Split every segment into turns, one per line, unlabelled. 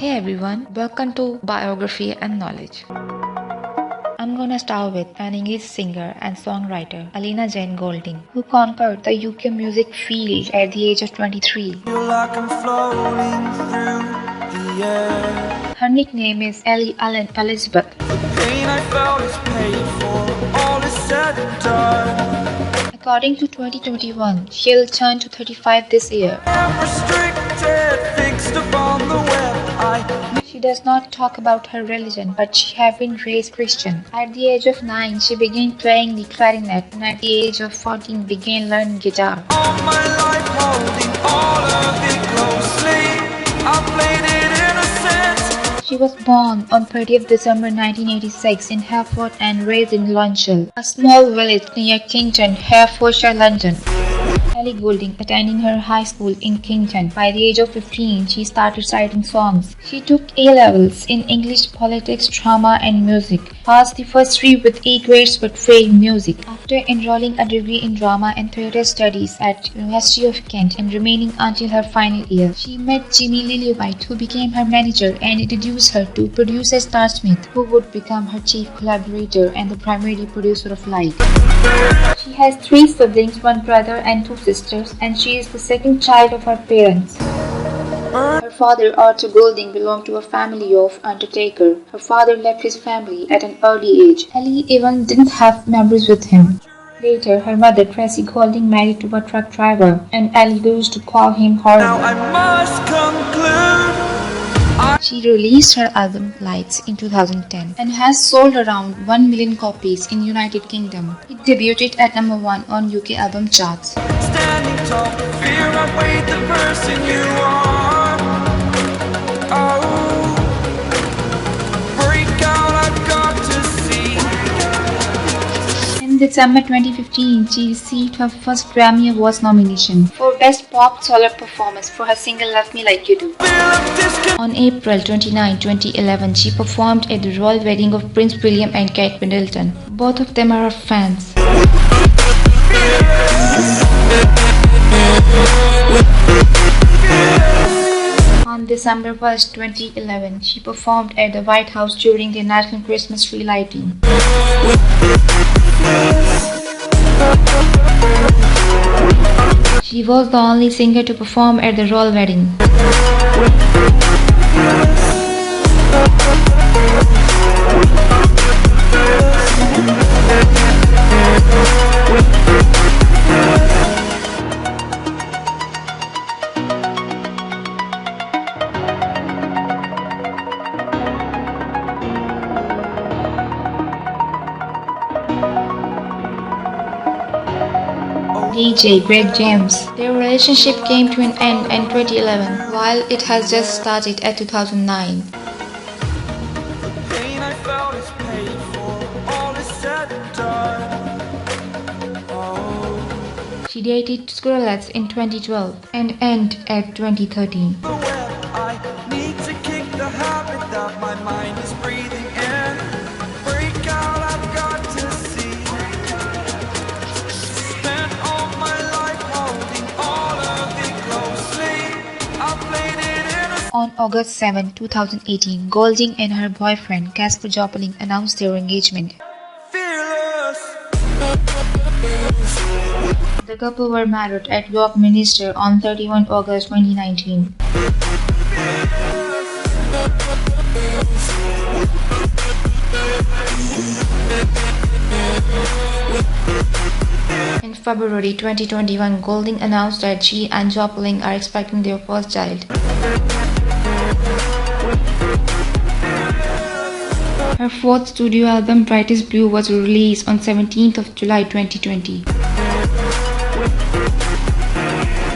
Hey everyone, welcome to Biography and Knowledge. I'm gonna start with an English singer and songwriter, Elena Jane Goulding, who conquered the UK music field at the age of 23. Her nickname is Ellie Elizabeth. According to 2021, she'll turn to 35 this year. She does not talk about her religion, but she has been raised Christian. At the age of 9, she began playing the clarinet, and at the age of 14, began learning guitar. All my life holding all of it closely, I played it innocent. She was born on 30th December 1986 in Hereford and raised in Lonchel, a small village near Kington, Herefordshire, London. Ellie Goulding attending her high school in Kington. By the age of 15, she started writing songs. She took A-levels in English, politics, drama and music. Passed the first 3 with A grades but failed music. After enrolling a degree in drama and theatre studies at University of Kent and remaining until her final year, she met Jamie Lillywhite, who became her manager and introduced her to producer Starsmith, who would become her chief collaborator and the primary producer of Light. She has 3 siblings, 1 brother and 2 sisters, and she is the second child of her parents. Her father, Arthur Goulding, belonged to a family of undertaker. Her father left his family at an early age. Ellie even didn't have memories with him. Later, her mother, Tracy Goulding, married to a truck driver, and Ellie used to call him horrible. Now I must conclude. She released her album Lights in 2010 and has sold around 1 million copies in United Kingdom. It debuted at number 1 on UK album charts. Standing tall, fear outweighed the person you are. Oh, break out, I've got to see. In December 2015, she received her first Grammy Awards nomination for Best Pop Solo Performance for her single Love Me Like You Do. On April 29, 2011, she performed at the royal wedding of Prince William and Kate Middleton. Both of them are her fans. On December 1, 2011, she performed at the White House during the national Christmas tree lighting. She was the only singer to perform at the royal wedding. DJ Greg James. Their relationship came to an end in 2011, while it has just started at 2009. She dated Skrillex in 2012 and ended at 2013. On August 7, 2018, Goulding and her boyfriend Casper Joplin announced their engagement. The couple were married at York Minster on 31 August 2019. In February 2021, Goulding announced that she and Joplin are expecting their first child. Her 4th studio album, Brightest Blue, was released on 17th of July 2020.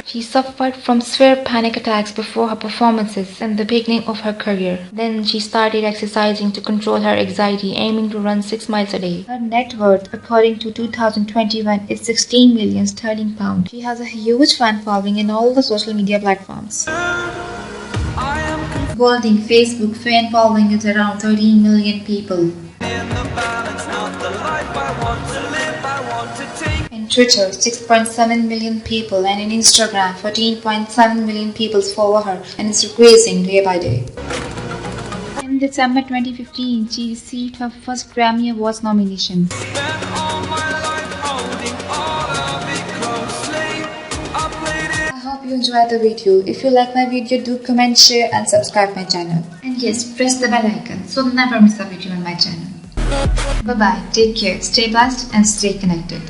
She suffered from severe panic attacks before her performances and the beginning of her career. Then she started exercising to control her anxiety, aiming to run 6 miles a day. Her net worth, according to 2021, is 16 million sterling pounds. She has a huge fan following in all the social media platforms. Goulding Facebook fan following is around 13 million people. In Twitter, 6.7 million people, and in Instagram, 14.7 million people follow her, and it's increasing day by day. In December 2015, she received her first Grammy Awards nomination. I hope you enjoyed the video. If you like my video, do comment, share and subscribe my channel. And yes, press the bell icon so never miss a video on my channel. Bye bye, take care, stay blessed and stay connected.